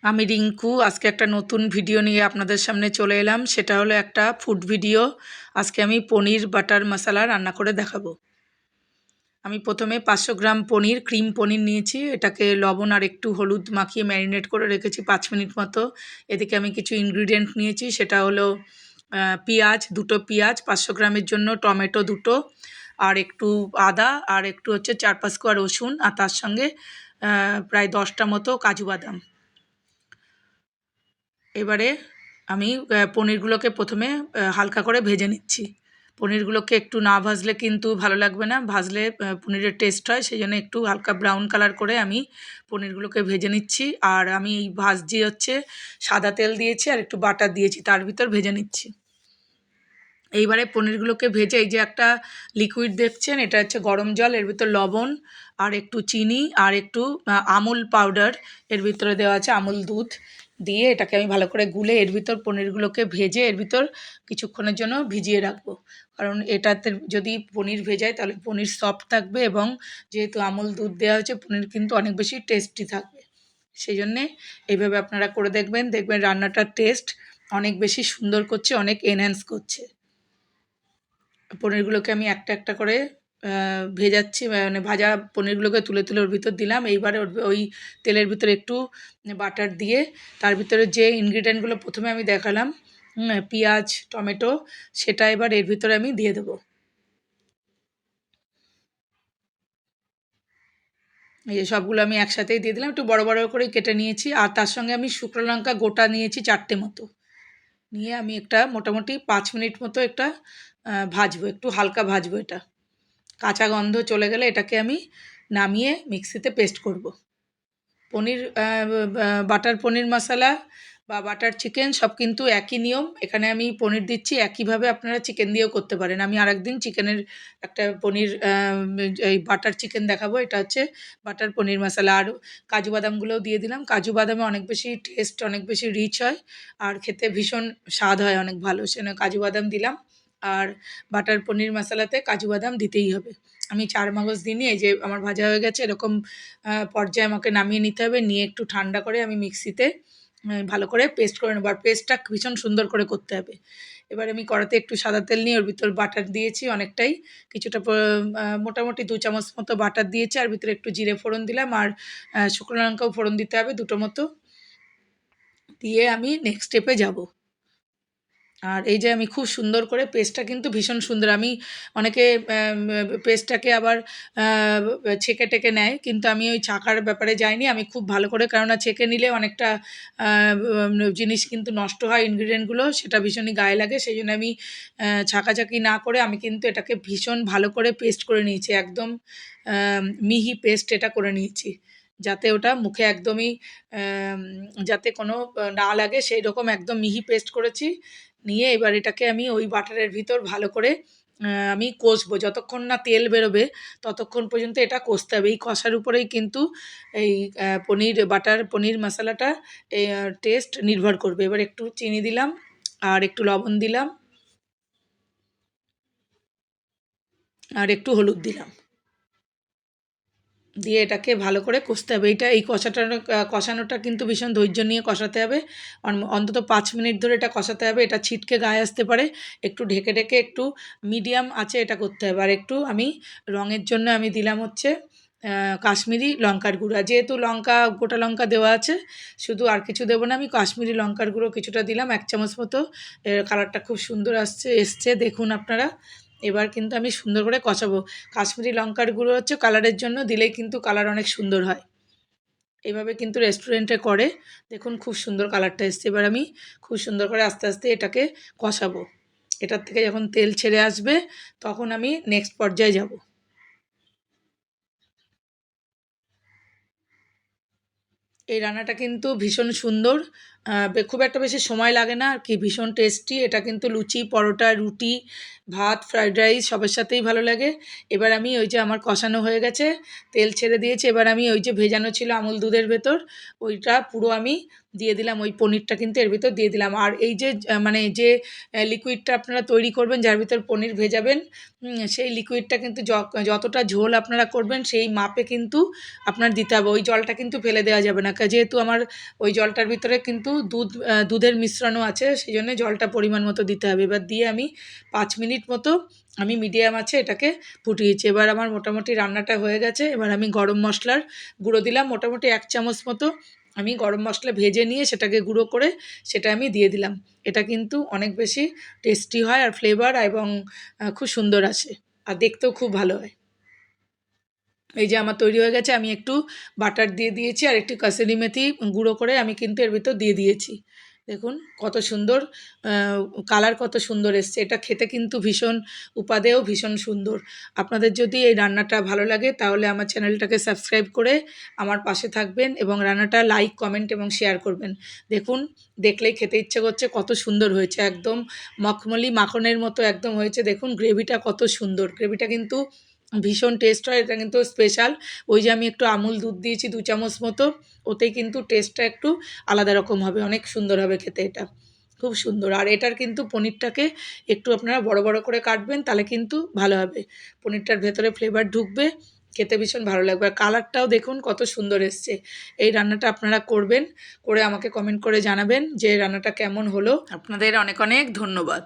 আমি রিঙ্কু আজকে একটা নতুন ভিডিও নিয়ে আপনাদের সামনে চলে এলাম। সেটা হলো একটা ফুড ভিডিও। আজকে আমি পনির বাটার মশলা রান্না করে দেখাবো। আমি প্রথমে 500 গ্রাম পনির, ক্রিম পনির নিয়েছি। এটাকে লবণ আর একটু হলুদ মাখিয়ে ম্যারিনেট করে রেখেছি 5 মিনিট মতো। এদিকে আমি কিছু ইনগ্রিডিয়েন্ট নিয়েছি, সেটা হলো পেঁয়াজ, 2টো পেঁয়াজ 500 গ্রামের জন্য, টমেটো 2টো, আর একটু আদা, আর একটু হচ্ছে 4-5 কোয়া রসুন, আর তার সঙ্গে প্রায় 10টা মতো কাজু বাদাম। এবারে আমি পনিরগুলোকে প্রথমে হালকা করে ভেজে নিচ্ছি। পনিরগুলোকে একটু না ভাজলে কিন্তু ভালো লাগবে না, ভাজলে পনিরের টেস্ট হয়, সেই জন্য একটু হালকা ব্রাউন কালার করে আমি পনিরগুলোকে ভেজে নিচ্ছি। আর আমি এই ভাজছি হচ্ছে সাদা তেল দিয়েছি আর একটু বাটার দিয়েছি, তার ভিতর ভেজে নিচ্ছি। এইবারে পনিরগুলোকে ভেজে এই যে একটা লিকুইড দেখছেন, এটা হচ্ছে গরম জল, এর ভিতর লবণ আর একটু চিনি আর একটু আমুল পাউডার এর ভিতরে দেওয়া আছে, আমুল দুধ দিয়ে এটাকে আমি ভালো করে গুলে এর ভিতর পনিরগুলোকে ভেজে এর ভিতর কিছুক্ষণের জন্য ভিজিয়ে রাখবো। কারণ এটাতে যদি পনির ভেজায় তাহলে পনির সফট থাকবে, এবং যেহেতু আমুল দুধ দেওয়া হয়েছে পনির কিন্তু অনেক বেশি টেস্টি থাকবে। সেই জন্যে এইভাবে আপনারা করে দেখবেন, দেখবেন রান্নাটার টেস্ট অনেক বেশি সুন্দর করছে, অনেক এনহ্যান্স করছে। পনিরগুলোকে আমি একটা একটা করে ভেজাচ্ছি, মানে ভাজা পনিরগুলোকে তুলে তুলে ওর ভিতর দিলাম। এইবারে ওই তেলের ভিতরে একটু বাটার দিয়ে তার ভিতরে যে ইনগ্রিডিয়েন্টগুলো প্রথমে আমি দেখালাম, পেঁয়াজ, টমেটো, সেটা এবার এর ভিতরে আমি দিয়ে দেবো। এই যে সবগুলো আমি একসাথেই দিয়ে দিলাম, একটু বড় বড় করে কেটে নিয়েছি। আর তার সঙ্গে আমি শুকনো লঙ্কা গোটা নিয়েছি 4টে মতো, নিয়ে আমি একটা মোটামুটি 5 মিনিট মতো একটা ভাজবো, একটু হালকা ভাজবো। এটা কাঁচা গন্ধ চলে গেলে এটাকে আমি নামিয়ে মিক্সিতে পেস্ট করব। পনির বাটার পনির মশলা বা বাটার চিকেন সব কিন্তু একই নিয়ম। এখানে আমি পনির দিচ্ছি, একইভাবে আপনারা চিকেন দিয়েও করতে পারেন। আমি আরেকদিন চিকেনের একটা পনির এই বাটার চিকেন দেখাবো। এটা হচ্ছে বাটার পনির মশলা। আর কাজু বাদামগুলোও দিয়ে দিলাম। কাজু বাদামে অনেক বেশি টেস্ট, অনেক বেশি রিচ হয়, আর খেতে ভীষণ স্বাদ হয়, অনেক ভালো, সেজন্য কাজু বাদাম দিলাম। আর বাটার পনির মশলাতে কাজু বাদাম দিতেই হবে। আমি 4 মগজ দিইনি। এই যে আমার ভাজা হয়ে গেছে, এরকম পর্যায়ে আমাকে নামিয়ে নিতে হবে। নিয়ে একটু ঠান্ডা করে আমি মিক্সিতে ভালো করে পেস্ট করে নেবো। আর পেস্টটা ভীষণ সুন্দর করে করতে হবে। এবার আমি কড়াতে একটু সাদা তেল নিয়ে ওর ভিতর বাটার দিয়েছি অনেকটাই, কিছুটা মোটামুটি 2 চামচ মতো বাটার দিয়েছি। আর ভিতরে একটু জিরে ফোড়ন দিলাম, আর শুকনো লঙ্কাও ফোড়ন দিতে হবে 2টো মতো। দিয়ে আমি নেক্সট স্টেপে যাব। আর এই যে আমি খুব সুন্দর করে পেস্টটা কিন্তু ভীষণ সুন্দর। আমি অনেকে পেস্টটাকে আবার ছেঁকে টেকে নেয়, কিন্তু আমি ওই ছাঁকার ব্যাপারে যাইনি। আমি খুব ভালো করে, কেননা ছেঁকে নিলে অনেকটা জিনিস কিন্তু নষ্ট হয়, ইনগ্রিডিয়েন্টগুলো, সেটা ভীষণই গায়ে লাগে। সেই জন্য আমি ছাঁকাছাঁকি না করে আমি কিন্তু এটাকে ভীষণ ভালো করে পেস্ট করে নিয়েছি, একদম মিহি পেস্ট এটা করে নিয়েছি, যাতে ওটা মুখে একদমই যাতে কোনো না লাগে, সেই রকম একদম মিহি পেস্ট করেছি। নিয়ে এবার এটাকে আমি ওই বাটারের ভিতর ভালো করে আমি কষবো, যতক্ষণ না তেল বেরোবে ততক্ষণ পর্যন্ত এটা কষতে হবে। এই কষার উপরেই কিন্তু এই পনির বাটার পনির মশলাটা টেস্ট নির্ভর করবে। এবার একটু চিনি দিলাম আর একটু লবণ দিলাম আর একটু হলুদ দিলাম, দিয়ে এটাকে ভালো করে কষতে হবে। এই কষানোটা কিন্তু ভীষণ ধৈর্য নিয়ে কষাতে হবে। অন্তত 5 মিনিট ধরে এটা কষাতে হবে। এটা ছিটকে গায়ে আসতে পারে, একটু ঢেকে ঢেকে একটু মিডিয়াম আঁচে এটা করতে হবে। আর একটু আমি রঙের জন্য আমি দিলাম হচ্ছে কাশ্মীরি লঙ্কার গুঁড়া, যেহেতু গোটা লঙ্কা দেওয়া আছে, শুধু আর কিছু দেবো না, আমি কাশ্মীরি লঙ্কার গুঁড়ো কিছুটা দিলাম, 1 চামচ মতো। এর কালারটা খুব সুন্দর এসছে দেখুন আপনারা। এবার কিন্তু আমি সুন্দর করে কষাবো। কাশ্মীরি লঙ্কার গুঁড়ো হচ্ছে কালারের জন্য, দিলেই কিন্তু কালার অনেক সুন্দর হয়। এভাবে কিন্তু রেস্টুরেন্টে করে, দেখুন খুব সুন্দর কালারটা এসছে। এবার আমি খুব সুন্দর করে আস্তে আস্তে এটাকে কষাবো। এটার থেকে যখন তেল ছেড়ে আসবে তখন আমি নেক্সট পর্যায়ে যাব। এই রান্নাটা কিন্তু ভীষণ সুন্দর, খুব একটা বেশি সময় লাগে না, আর কি ভীষণ টেস্টি। এটা কিন্তু লুচি, পরোটা, রুটি, ভাত, ফ্রাইড রাইস সবের সাথেই ভালো লাগে। এবার আমি ওই যে আমার কষানো হয়ে গেছে, তেল ছেড়ে দিয়েছে, এবার আমি ওই যে ভেজানো ছিল আমুল দুধের ভেতর, ওইটা পুরো আমি দিয়ে দিলাম, ওই পনিরটা কিন্তু এর ভিতর দিয়ে দিলাম। আর এই যে মানে যে লিকুইডটা আপনারা তৈরি করবেন, যার ভিতর পনির ভেজাবেন, সেই লিকুইডটা কিন্তু যতটা ঝোল আপনারা করবেন সেই মাপে কিন্তু আপনার দিতে হবে। ওই জলটা কিন্তু ফেলে দেওয়া যাবে না, যেহেতু আমার ওই জলটার ভিতরে কিন্তু দুধের মিশ্রণও আছে, সেই জন্য জলটা পরিমাণ মতো দিতে হবে। এবার দিয়ে আমি 5 মিনিট মতো আমি মিডিয়াম আছে এটাকে ফুটিয়েছি। এবার আমার মোটামুটি রান্নাটা হয়ে গেছে। এবার আমি গরম মশলার গুঁড়ো দিলাম, মোটামুটি 1 চামচ মতো আমি গরম মশলা ভেজে নিয়ে সেটাকে গুঁড়ো করে সেটা আমি দিয়ে দিলাম। এটা কিন্তু অনেক বেশি টেস্টি হয় আর ফ্লেভার এবং খুব সুন্দর আসে, আর দেখতেও খুব ভালো হয়। এই যে আমার তৈরি হয়ে গেছে, আমি একটু বাটার দিয়ে দিয়েছি আর একটু কাসুরি মেথি গুঁড়ো করে আমি কিন্তু এর ভিতর দিয়ে দিয়েছি। দেখুন কত সুন্দর কালার, কত সুন্দর এসছে। এটা খেতে কিন্তু ভীষণ উপাদেয় ভীষণ সুন্দর। আপনাদের যদি এই রান্নাটা ভালো লাগে তাহলে আমার চ্যানেলটাকে সাবস্ক্রাইব করে আমার পাশে থাকবেন এবং রান্নাটা লাইক, কমেন্ট এবং শেয়ার করবেন। দেখুন দেখলেই খেতে ইচ্ছে করছে, কত সুন্দর হয়েছে, একদম মখমলি মাখনের মতো একদম হয়েছে। দেখুন গ্রেভিটা কত সুন্দর, গ্রেভিটা কিন্তু ভীষণ টেস্ট হয়, এটা কিন্তু স্পেশাল। ওই যে আমি একটু আমুল দুধ দিয়েছি 2 চামচ মতো, ওতেই কিন্তু টেস্টটা একটু আলাদা রকম হবে, অনেক সুন্দর হবে খেতে এটা, খুব সুন্দর। আর এটার কিন্তু পনিরটাকে একটু আপনারা বড় বড় করে কাটবেন, তাহলে কিন্তু ভালো হবে, পনিরটার ভেতরে ফ্লেভার ঢুকবে, খেতে ভীষণ ভালো লাগবে। আর কালারটাও দেখুন কত সুন্দর এসছে। এই রান্নাটা আপনারা করবেন, করে আমাকে কমেন্ট করে জানাবেন যে রান্নাটা কেমন হলো। আপনাদের অনেক অনেক ধন্যবাদ।